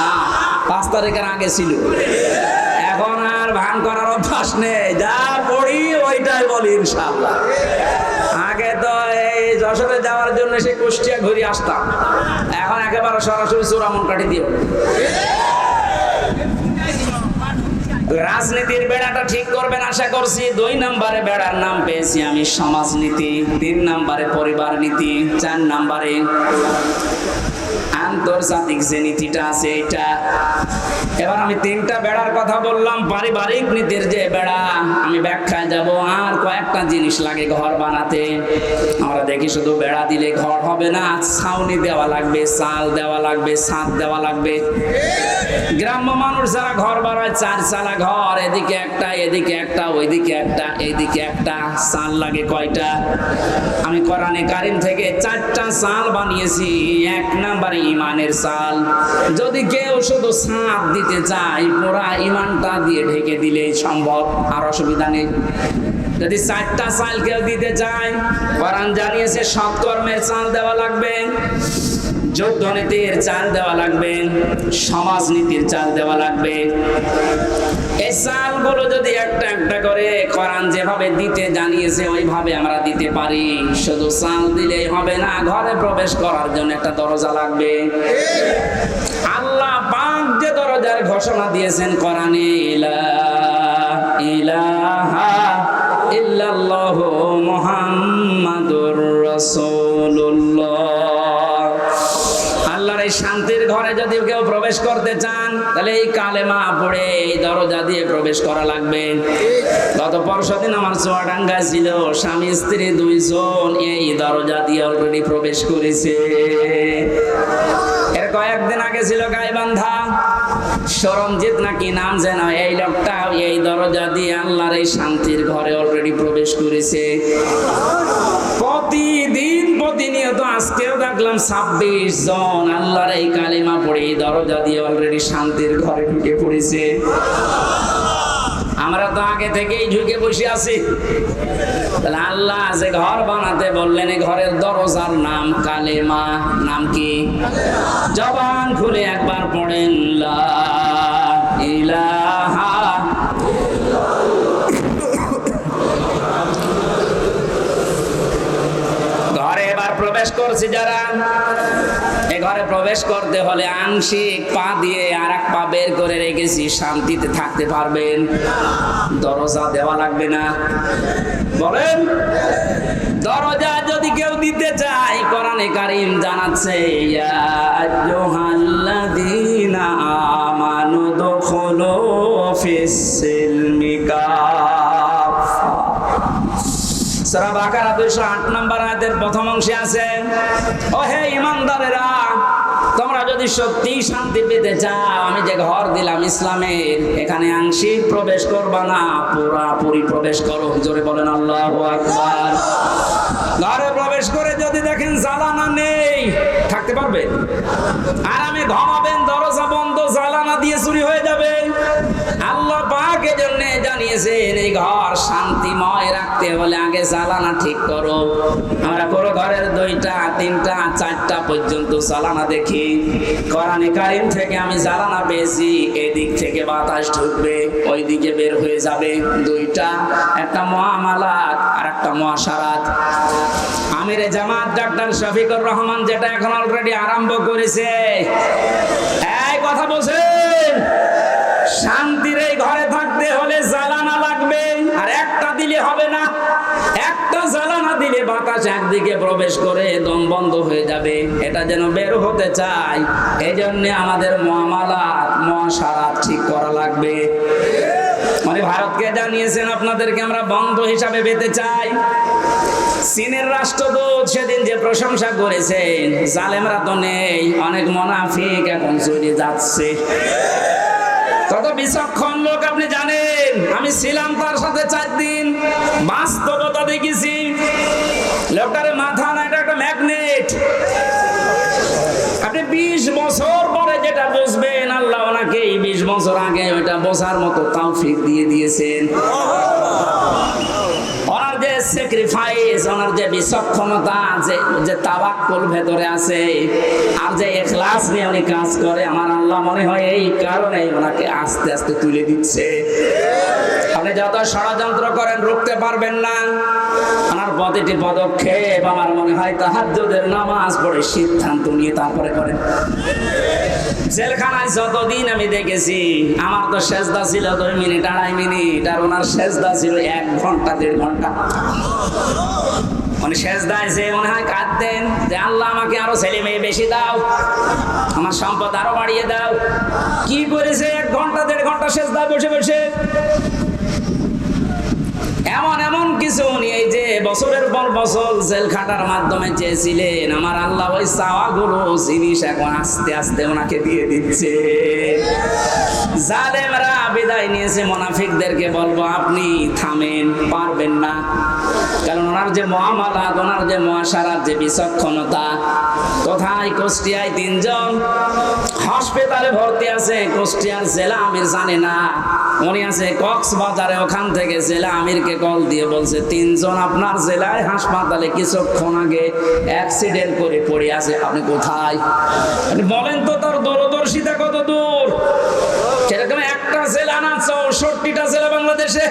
না, 5 তারিখের আগে ছিল। এখন আর ভান করার অভ্যাস নেই, যা পড়ি ওইটাই বলি ইনশাআল্লাহ। আগে তো এই যশোরে যাওয়ার জন্য সে কুষ্টিয়া ঘুরে আসতাম, এখন একেবারে সরাসরি চূড়ামন কাটি দিয়ে। রাজনীতির বেড়াটা ঠিক করবেন আশা করছি। 2 নম্বরে বেড়ার নাম পেয়েছি আমি সমাজনীতি, 3 নম্বরে পরিবার নীতি, 4 নম্বরে আন্তর্জাতিক যে নীতিটা আছে এটা। এবার আমি 3টা বেড়ার কথা বললাম। পারিবারিক নীতির যে বেড়া, আমি ব্যাখ্যায় যাব। আর কয়েকটা জিনিস লাগে ঘর বানাতে। আমরা দেখি শুধু বেড়া দিলে ঘর হবে না, ছাউনি দেওয়া লাগবে, চাল দেওয়া লাগবে, ছাদ দেওয়া লাগবে। গ্রাম্য মানুষ যারা ঘর বানায় 4 চালা ঘর, এদিকে একটা, এদিকে একটা, ওইদিকে একটা, এইদিকে একটা, চাল লাগে কয়টা? আমি কোরআনে কারীম থেকে 4টা চাল বানিয়েছি। 1 নম্বরে ইমানের চাল। যদি কেউ শুধু ছাদ দিতে চায়, পুরা ইমানটা দিয়ে ঢেকে দিলে সম্ভব, আর অসুবিধা নেই। যদি 4টা চাল কেউ দিতে চায়, কোরআন জানিয়েছে সৎকর্মের চাল দেওয়া লাগবে, যুদ্ধনীতির চাল দেওয়া লাগবে, সমাজনীতির চাল দেওয়া লাগবে। এই চালগুলো যদি একটা একটা করে কোরআন যেভাবে দিতে জানিয়েছে ওইভাবে আমরা দিতে পারি, শুধু চাল দিলেই হবে না, ঘরে প্রবেশ করার জন্য একটা দরজা লাগবে। আল্লাহ পাক যে দরজার ঘোষণা দিয়েছেন কোরআনে, লা ইলাহা ইল্লাল্লাহু মুহাম্মাদুর রাসূলুল্লাহ। আল্লাহর এই শান্তির ঘরে যদি কেউ প্রবেশ করতে চান, তাহলে এই কালেমা পড়ে এই দরজা দিয়ে প্রবেশ করা লাগবে। গত পরশুদিন আমার চুয়াডাঙ্গা ছিল, স্বামী স্ত্রী 2 জন এই দরজা দিয়ে অলরেডি প্রবেশ করেছে। এর কয়েকদিন আগে ছিল গাইবান্ধা, সরঞ্জিত নাকি নাম যেন, এই লোকটা এই দরজা দিয়ে আল্লাহর এই শান্তির ঘরে অলরেডি প্রবেশ করেছে। প্রতিদিন প্রতিনিয়ত আজকেও দেখলাম 26 জন আল্লাহর এই কালিমা পড়ে এই দরজা দিয়ে অলরেডি শান্তির ঘরে ঢুকে পড়েছে। আমরা তো আগে থেকেই ঢুকে বসে আছি। তাহলে আল্লাহ যে ঘর বানাতে বললেন, এই ঘরের দরজার নাম কালেমা। নাম কি? জবান খুলে একবার পড়েন, লা ইলাহা। ঘরে এবার প্রবেশ করছি যারা, এই ঘরে প্রবেশ করতে হলে আংশিক পা দিয়ে আর এক পা বের করে রেখেছি, শান্তিতে থাকতে পারবেন। দরজা দেওয়া লাগবে না, বলেন। দরজা যদি কেউ দিতে চায়, কোরআনে কারীম জানাচ্ছে, ইয়া আইয়ুহাল্লাযীনা আমানু দুখুলু ফিস-সিলমি কাফা। সূরা বাকারা 208 নম্বর আয়াতের প্রথম অংশে আছে, ও হে ঈমানদারেরা, তোমরা যদি সত্যি শান্তি পেতে চাও, আমি যে ঘর দিলাম ইসলামের, এখানে আংশিক প্রবেশ করবা না, পুরাপুরি প্রবেশ করো। জোরে বলেন আল্লাহু আকবার। ঘরে প্রবেশ করে যদি দেখেন জ্বালানা নেই, থাকতে পারবে? আরামে ঘুমাবেন, দরজা বন্ধ, জ্বালানা দিয়ে চুরি হয়ে যাবে। আল্লাহ পাক এজন্য জানিয়েছেন, এই ঘর শান্তিময় রাখতে হলে আগে জ্বালানা ঠিক করো। আমরা পুরো ঘরের 2টা 3টা 4টা পর্যন্ত জ্বালানা দেখি। কোরআনে কারীম থেকে আমি জ্বালানা পেয়েছি, এদিক থেকে বাতাস ঢুকবে, ওই দিকে বের হয়ে যাবে। 2টা, একটা মুআমালাত আর একটা মুআশারাত। আমিরে জামাত ডাক্তার শফিকুর রহমান যেটা এখন অলরেডি আরম্ভ করেছে, এই কথা বলছেন, শান্তির এই ঘরে থাকতে হলে জ্বালানা লাগবে, আর একটা দিলে হবে না। একটা জ্বালানা দিলে বাতাস একদিকে প্রবেশ করে দম বন্ধ হয়ে যাবে, এটা যেন বের হতে চায়। এই জন্য আমাদের মুআমালাত মুআশারাত ঠিক করা লাগবে। মানে ভারতকে জানিয়েছেন, আপনাদেরকে আমরা বন্ধু হিসাবে পেতে চাই। চীনের রাষ্ট্রদূত সেদিন যে প্রশংসা করেছেন, জালেমরা তো নেই, অনেক মুনাফিক এখন চলে যাচ্ছে। কত বিচক্ষণ লোক আপনি জানেন। আমি ছিলাম তার সাথে 4 দিন, বাস্তবতা দেখেছি। লোকটার মাথা না, এটা একটা ম্যাগনেট। আপনি 20 বছর পরে যেটা বুঝবেন, আল্লাহ ওনাকে 20 বছর আগে ওইটা বোঝার মতো তৌফিক দিয়ে দিয়েছেন। ওনার যে স্যাক্রিফাইস, ওনার যে বিচক্ষণতা, যে তাওয়াক্কুল ভেতরে আছে, আর যে ইখলাস নিয়ে উনি কাজ করে, আমার আল্লাহ মনে হয় এই কারণে ওনাকে আস্তে আস্তে তুলে দিচ্ছে। আপনি যত ষড়যন্ত্র করেন রুখতে পারবেন না। ওনার প্রতিটি পদক্ষেপ আমার মনে হয় তাহাজ্জুদের নামাজ পড়ে সিদ্ধান্ত নিয়ে তারপরে করেন। জেলখানায় যতদিন আমি দেখেছি, আমার তো সেজদা ছিল 2 মিনিট 2.5 মিনিট, আর ওনার সেজদা ছিল 1 ঘন্টা 1.5 ঘন্টা। উনি সেজদায় যে মনে হয় কাঁদতেন যে, আল্লাহ আমাকে আরো ছেলে মেয়ে বেশি দাও, আমার সম্পদ আরো বাড়িয়ে দাও। কি করেছে 1 ঘন্টা 1.5 ঘন্টা সেজদায় বসে বসে। এমন কিছু উনি এই যে বছরের পর বছর জেল খাটার মাধ্যমে চেয়েছিলেন, আমার আল্লাহ ওই চাওয়াগুলো জিনিস এখন আস্তে আস্তে ওনাকে দিয়ে দিচ্ছে। জালেমরা বিদায় নিয়ে গেছে মুনাফিকদেরকে বলবো আপনি থামেন, পারবেন না। কারণ ওনার যে মুআমালাত, ওনার যে মুআশারাত, যে বিচক্ষণতা। কোথায়? কুষ্টিয়ায় 3 জন হাসপাতালে ভর্তি আছে। কুষ্টিয়ার জেলা আমির জানে না, উনি আছে কক্সবাজারে। ওখান থেকে জেলা আমিরকে কল দিয়ে বলছে 3 জন আপনার জেলায় হাসপাতালে কিছুক্ষণ আগে অ্যাক্সিডেন্ট করে পড়ে আছে, আপনি কোথায়? আপনি বলেন তো তার দূরদর্শিতা কত দূর। সেরকম একটা জেলা না 64টা জেলা বাংলাদেশে।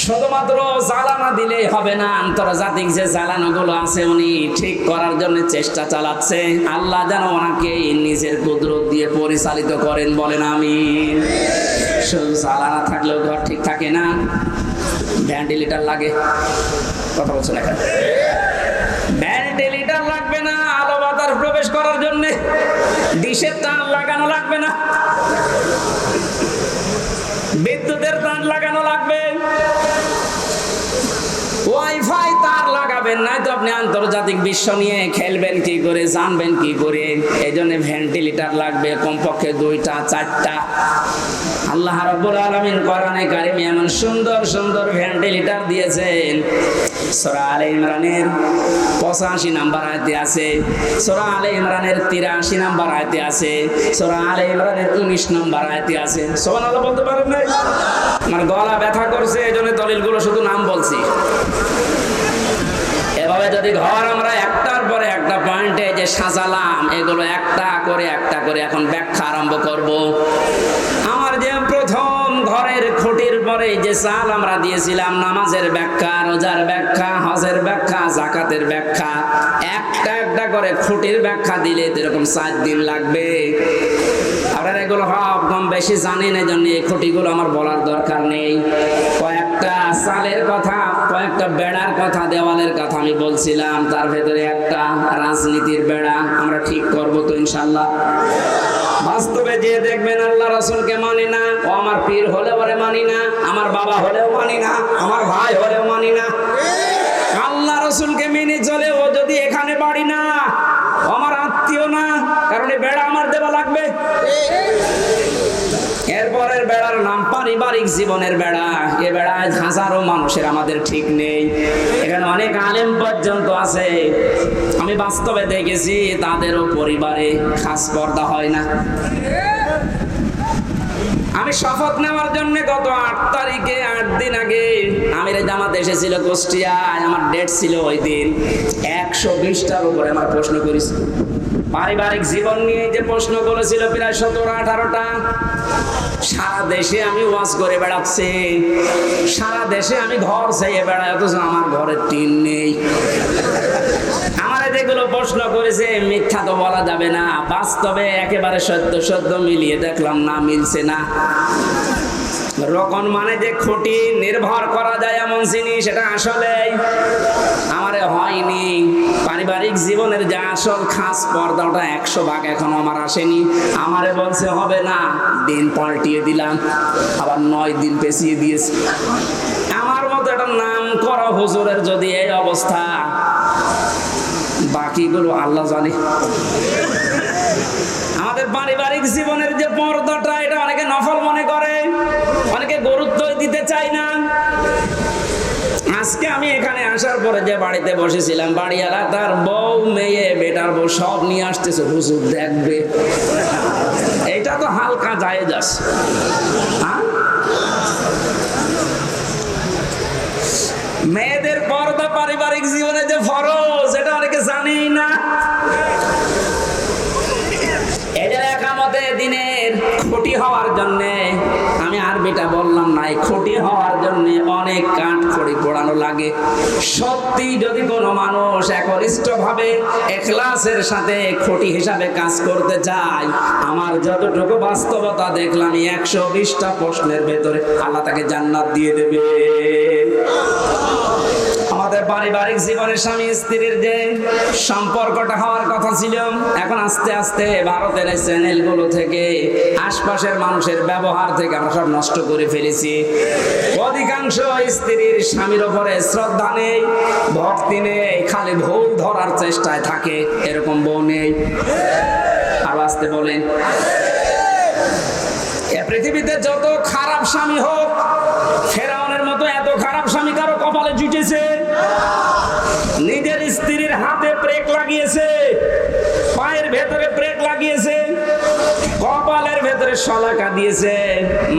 শুধুমাত্র জ্বালানা দিলেই হবে না, আন্তর্জাতিক যে জ্বালানোগুলো আছে উনি ঠিক করার জন্য চেষ্টা চালাচ্ছে। আল্লাহ যেন ওনাকে নিজের কুদরত দিয়ে পরিচালিত করেন, বলেন আমিন। শুধু জ্বালানা থাকলেও ঘর ঠিক থাকে না, ভেন্টিলেটর লাগে। কথা বলছেন এখানে? ভেন্টিলেটর লাগবে না আলো বাতাস প্রবেশ করার জন্য, ডিশের তার লাগানো লাগবে না, বিদ্যুতের তার লাগানো লাগবে, ওয়াইফাই তার লাগাবেন, নাই তো আপনি আন্তর্জাতিক বিশ্ব নিয়ে খেলবেন কি করে, জানবেন কি করে। এই জন্য ভেন্টিলেটর লাগবে কমপক্ষে 2টা 4টা। আল্লাহ রাব্বুল আলামিন কোরআনে কারিমে এমন সুন্দর সুন্দর ভেন্টিলেটর দিয়েছেন। সূরা আলে ইমরানের 85 নম্বর আয়াতে আছে, সূরা আলে ইমরানের 83 নম্বর আয়াতে আছে, সূরা আলে ইমরানের 19 নম্বর আয়াতে আছে। সুবহানাল্লাহ বলতে পারেন না? আমার গলা ব্যথা করছে, এজন্য দলিলগুলো শুধু নাম বলছি। এভাবে যদি ঘর আমরা একটার পরে একটা পয়েন্টে যে সাজালাম, এগুলো একটা করে এখন ব্যাখ্যা আরম্ভ করব। আমার যে প্রথম ঘরের খুঁটির পরে যে চাল আমরা দিয়েছিলাম, নামাজের ব্যাখ্যা, রোজার ব্যাখ্যা, হজের ব্যাখ্যা, যাকাতের ব্যাখ্যা, একটা করে খুঁটির ব্যাখ্যা দিলে এরকম 4 দিন লাগবে। আপনারা এগুলো কম বেশি জানেন, এই জন্য এই খুঁটিগুলো আমার বলার দরকার নেই। কয়েকটা চালের কথা, কয়েকটা বেড়ার কথা, দেওয়ালের কথা আমি বলছিলাম। তার ভেতরে একটা রাজনীতির বেড়া আমরা ঠিক করবো তো ইনশাল্লাহ। বাস্তবে যে দেখবেন আল্লাহ রাসূলকে মানি না, ও আমার পীর হলেও মানি না, আমার বাবা হলেও মানি না, আমার ভাই হলেও মানি না। আল্লাহ রাসূলকে মেনে চলে ও যদি এখানে বাড়ি না, আমার আত্মীয় না, কারণ এই বেড়া আমার দেওয়া লাগবে। এরপরের বেড়ার নাম পারিবারিক জীবনের বেড়া। এ বেড়ায় হাজারো মানুষের আমাদের ঠিক নেই, এখানে অনেক আলেম পর্যন্ত আছে। আমি বাস্তবে দেখেছি তাদেরও পরিবারে খাস পর্দা হয় না। আমি শপথ নেওয়ার জন্য গত 8 তারিখে 8 দিন আগে আমিরে জামাত এসেছিল কুষ্টিয়ায়, আমার ডেট ছিল ওই দিন। 120টার উপরে আমার প্রশ্ন করেছি পারিবারিক জীবন নিয়ে, যে প্রশ্নগুলো ছিল প্রায় 17-18টা। সারা দেশে আমি ওয়াজ করে বেড়াচ্ছি, সারা দেশে আমি ঘর চাইয়ে বেড়াই, অথচ আমার ঘরের টিন নেই। আমার যেগুলো প্রশ্ন করেছে মিথ্যা তো বলা যাবে না, বাস্তবে একেবারে সত্য মিলিয়ে দেখলাম না, মিলছে না। রকম মানে যে খুঁটি নির্ভর করা যায় এমন জিনিস, সেটা আসলে আমারে হয়নি। পারিবারিক জীবনের যে আসল খাস পর্দা, ওটা 100 ভাগ এখনো আমার আসেনি। আমারে বলছে হবে না, দিন পাল্টিয়ে দিলাম, আবার 9 দিন পেছিয়ে দিয়েছে। আমার মতো একটা নাম করা হুজুরের যদি এই অবস্থা, বাকিগুলো আল্লাহ জানে। আমাদের পারিবারিক জীবনের যে পর্দাটা, এটা অনেকে নফল মনে করে, অনেকে গুরুত্ব দিতে চায় না। আজকে আমি এখানে আসার পরে যে বাড়িতে বসেছিলাম, বাড়িওয়ালা তার বউ, মেয়ে, বেটার বউ সব নিয়ে আসতেছে, হুজুর দেখবে। এটা তো হালকা জায়েজ আছে। মেয়েদের পর্দা পারিবারিক জীবনে যে ফরজ, এটা অনেকে জানেই না। এদের একামতে দিনের খুঁটি হওয়ার জন্য, আমি আরবিটা বললাম না, খুঁটি হওয়ার জন্য অনেক কাঠ খড়ি পোড়ানো লাগে। সত্যি যদি কোনো মানুষ একনিষ্ঠভাবে ইখলাসের সাথে খুঁটি হিসাবে কাজ করতে চায়, আমার যতটুকু বাস্তবতা দেখলাম 120টা প্রশ্নের ভেতরে আল্লাহ তাকে জান্নাত দিয়ে দেবে। আমাদের পারিবারিক জীবনে স্বামী স্ত্রীর যে সম্পর্কটা হওয়ার কথা ছিল, এখন আস্তে আস্তে ভারতের এই চ্যানেলগুলো থেকে, আশপাশের মানুষের ব্যবহার থেকে আমরা সব নষ্ট করে ফেলেছি। অধিকাংশ স্ত্রীর স্বামীর উপরে শ্রদ্ধা নেই, ভক্তি নেই, খালি ভুল ধরার চেষ্টায় থাকে, এরকম বউ নেই। আর আসতে বলেন। এ পৃথিবীতে যত খারাপ স্বামী হোক, ফেরাউনের মতো এত খারাপ স্বামী কারো কপালে জুটেছে? নিজের স্ত্রীর হাতে ব্রেক লাগিয়েছে, পায়ের ভেতরে ব্রেক লাগিয়েছে, কপালের ভেতরে শলাকা দিয়েছে,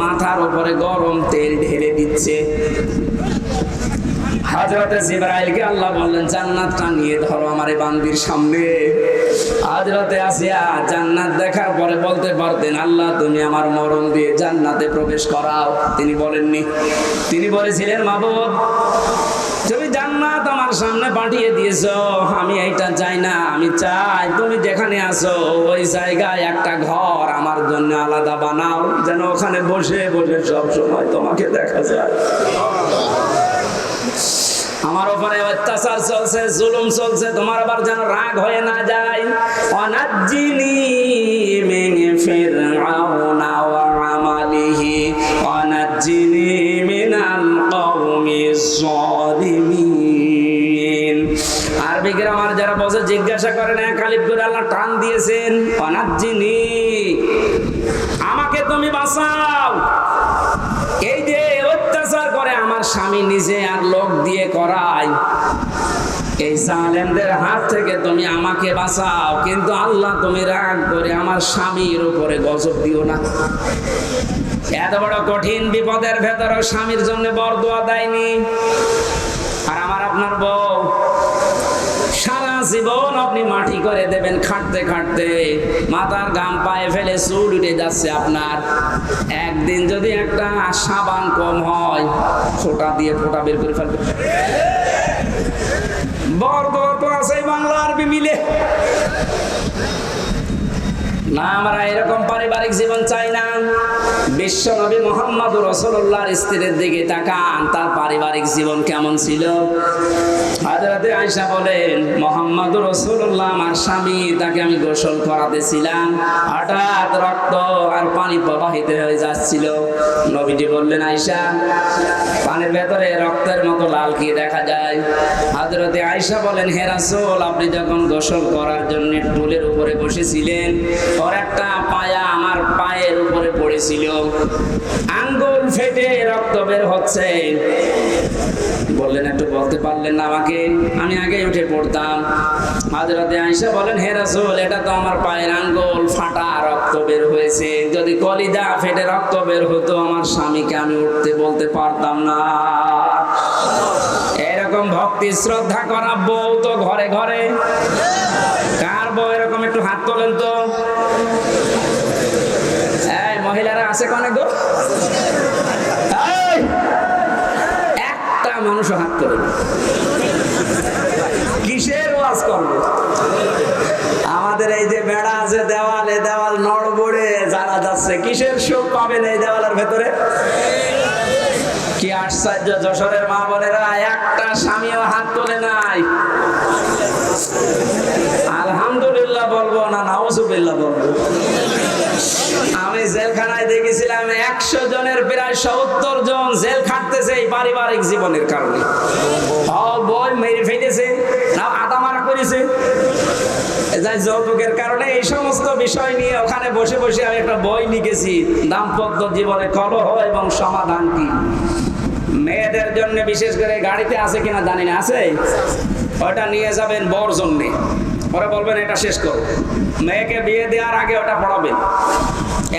মাথার উপরে গরম তেল ঢেলে দিচ্ছে। হযরতে জিবরাইলকে আল্লাহ বললেন জান্নাতটা নিয়ে ধরো আমার এই বান্দির সামনে। হযরতে আসিয়া জান্নাত দেখার পরে বলতে পারতেন আল্লাহ তুমি আমার মরণ দিয়ে জান্নাতে প্রবেশ করাও, তিনি বলেননি। তিনি বলেছিলেন মাবুদ তুমি জান্নাত আমার সামনে পাঠিয়ে দিয়েছো, আমি এইটা চাই না, আমি চাই তুমি যেখানে আছো ওই জায়গায় একটা ঘর আমার জন্য আলাদা বানাও, যেন ওখানে বসে বসে সব সময় তোমাকে দেখা যায়। আমার উপরে অত্যাচার চলছে, জুলুম চলছে, তোমার আবার যেন রাগ হয়ে না যায়। অনাজ্জিনি মিন ফিরআউনা ওয়া আমালিহি অনাজ্জিনি মিনাল কওমিজ যালিমিন। আরবি গ্রামার যারা বসে জিজ্ঞাসা করে না কালিফ করে আল্লাহ টান দিয়েছেন। অনাজ্জিনি আমাকে তুমি বাঁচাও, এই যে অত্যাচার করে আমার স্বামী নিজে আর লোক দিয়ে করায়, এই জালেমদের হাত থেকে তুমি আমাকে বাঁচাও, কিন্তু আল্লাহ তুমি রাগ করে আমার স্বামীর উপরে গজব দিও না। এত বড় কঠিন বিপদের ভেতরে স্বামীর জন্য বরদোয়া দেয়নি। আর আমার আপনার বউ সারা জীবন আপনি মাটি করে দেবেন খাটতে খাটতে, মাথার ঘাম পায়ে ফেলে চুল উঠে যাচ্ছে আপনার, একদিন যদি একটা সাবান কম হয় ফোঁটা দিয়ে ফোঁটা বের করে ফেলবে। বরদোয়া তো আছে বাংলা আরবি মিলে না। আমরা এরকম পারিবারিক জীবন চাই না। বিশ্ব নবী মুহাম্মদ রাসূলুল্লাহর স্ত্রীর দিকে তাকান, তার পারিবারিক জীবন কেমন ছিল। হযরতে আয়েশা বলেন মুহাম্মদ রাসূলুল্লাহ আমার স্বামী, তাকে আমি গোসল করাতেছিলাম, হঠাৎ রক্ত আর পানি প্রবাহিত হয়ে যাচ্ছিল। নবীজি বললেন আয়েশা পানির ভেতরে রক্তের মতো লাল কি দেখা যায়? হযরতে আয়েশা বলেন হে রাসূল আপনি যখন গোসল করার জন্য টুলের উপরে বসেছিলেন, ওর একটা পায়া আমার পায়ের উপরে পড়েছিল, আঙ্গুল ফেটে রক্ত বের হচ্ছে। বললেন একটু বলতে পারলেন না আমাকে, আমি আগে উঠে পড়তাম। হযরতে আয়েশা বলেন হে রাসূল এটা তো আমার পায়ের আঙ্গুল ফাটা, রক্ত বের হয়েছে, যদি কলিজা ফেটে রক্ত বের হতো আমার স্বামীকে আমি উঠতে বলতে পারতাম না। এরকম ভক্তি শ্রদ্ধা করা বউ তো ঘরে ঘরে। কার বউ এরকম একটু হাত তোলেন তো। এই মহিলারা আছে কোনে গো? একটা মানুষ হাত তোলেন। কিসের ওয়াজ করবে? আমাদের এই যে বেড়া আছে দেওয়াল, এই দেওয়াল নড়বড়ে জানা যাচ্ছে, কিসের সুখ পাবেন এই দেওয়ালের ভেতরে? কি আশ্চর্য, যশোরের মা বোনেরা একটা স্বামীও হাত তোলে নাই। আলহামদুলিল্লাহ বলবো না নাউজুবিল্লাহ বলবো? আমি জেলখানায় দেখেছিলাম 100 জনের প্রায় 70 জন জেল খাটতেছে এই পারিবারিক জীবনের কারণে। বই মেরে ফেলেছে না আদা মারা করেছে, যৌতুকের কারণে। এই সমস্ত বিষয় নিয়ে ওখানে বসে বসে আমি একটা বই লিখেছি, দাম্পত্য জীবনে কলহ এবং সমাধান কি। মেয়েদের জন্য বিশেষ করে গাড়িতে আছে কিনা জানি না, আছে, ওটা নিয়ে যাবেন বর জন্যে, পরে বলবেন এটা শেষ করো। মেয়েকে বিয়ে দেওয়ার আগে ওটা পড়াবেন,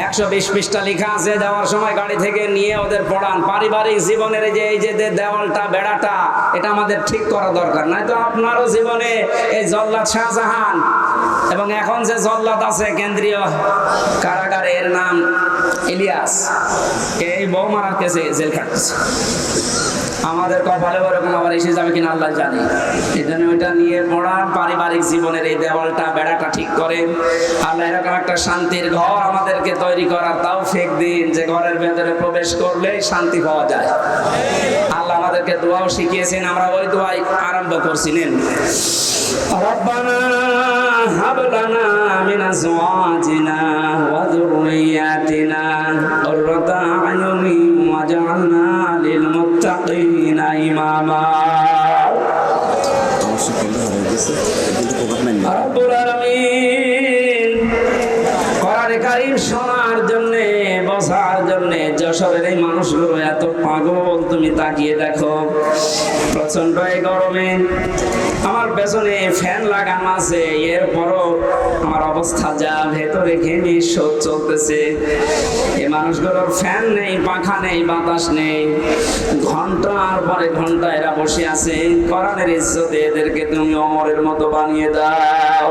120 পৃষ্ঠা লেখা আছে, যাওয়ার সময় গাড়ি থেকে নিয়ে ওদের পড়ান। পারিবারিক জীবনের এই যে দেওয়ালটা বেড়াটা এটা আমাদের ঠিক করা দরকার, নয়তো আপনারও জীবনে এই জল্লাদ শাহজাহান এবং এখন যে জল্লাদ আছে কেন্দ্রীয় কারাগারে, এর নাম ইলিয়াস, এই বউ মারার কেসে জেল খাটছে। আমাদের কপালে ওরকম আবার এসে যাবে কিনা আল্লাহ জানে। এই জন্য ওইটা নিয়ে পড়ান, পারিবারিক জীবনের এই দেওয়ালটা বেড়াটা ঠিক করে। আল্লাহ এরকম একটা শান্তির ঘর আমাদেরকে তৈরি করার তৌফিক দিন, যে ঘরের ভেতরে প্রবেশ করলে শান্তি পাওয়া যায়। আল্লাহ আমাদেরকে দোয়াও শিখিয়েছেন, আমরা ওই দোয়াই আরম্ভ করছি। নেন রব্বানা হাব লানা মিন আজওয়াজিনা ওয়া যুররিয়াতিনা কুররাতা আয়ুনি ওয়াজআলনা লিল মুত্তাকিনা ইমামা। রব্বুল আলামিন কারীম শোনার জন্য, বসার জন্য যশোরের এই মানুষগুলো এত পাগল, তুমি তাকিয়ে দেখো। প্রচন্ড এই গরমে আমার পেছনে ফ্যান লাগানো আছে, এরপরও আমার অবস্থা যা, ভেতরে ঘেমে শোধ চলতেছে। এই মানুষগুলোর ফ্যান নেই, পাখা নেই, বাতাস নেই, ঘন্টার পরে ঘন্টা এরা বসে আছে। কোরআনের ইজ্জতে এদেরকে তুমি ওমরের মতো বানিয়ে দাও।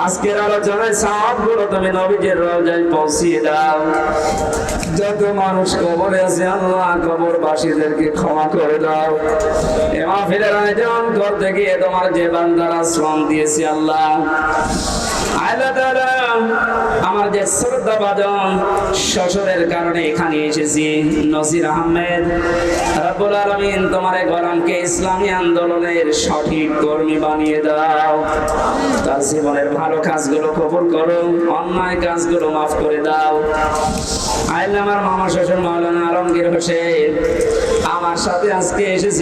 আজকের আলোচনায় সওয়াবগুলো তুমি নবীজির রওজায় পৌঁছিয়ে দাও। যত মানুষ কবরে আছে আল্লাহ কবরবাসীদেরকে ক্ষমা করে দাও। এ মাহফিলের আয়োজন করতে গিয়ে তোমার যে বান্দারা শ্রম দিয়েছে আল্লাহ, আল্লাহ তাআলা আমার যে শ্রদ্ধাভাজন শ্বশুরের কারণে এখানে এসেছি, নসির আহমেদ, রব্বুল আলামিন তোমার এই গোলামকে ইসলামী আন্দোলনের সঠিক কর্মী বানিয়ে দাও। তার জীবনের ভালো কাজগুলো কবুল করো, অন্যায় কাজগুলো মাফ করে দাও। আল্লাহ আমার মামা শ্বশুর মাওলানা আলমগীর হোসেন আমার সাথে আজকে এসেছে।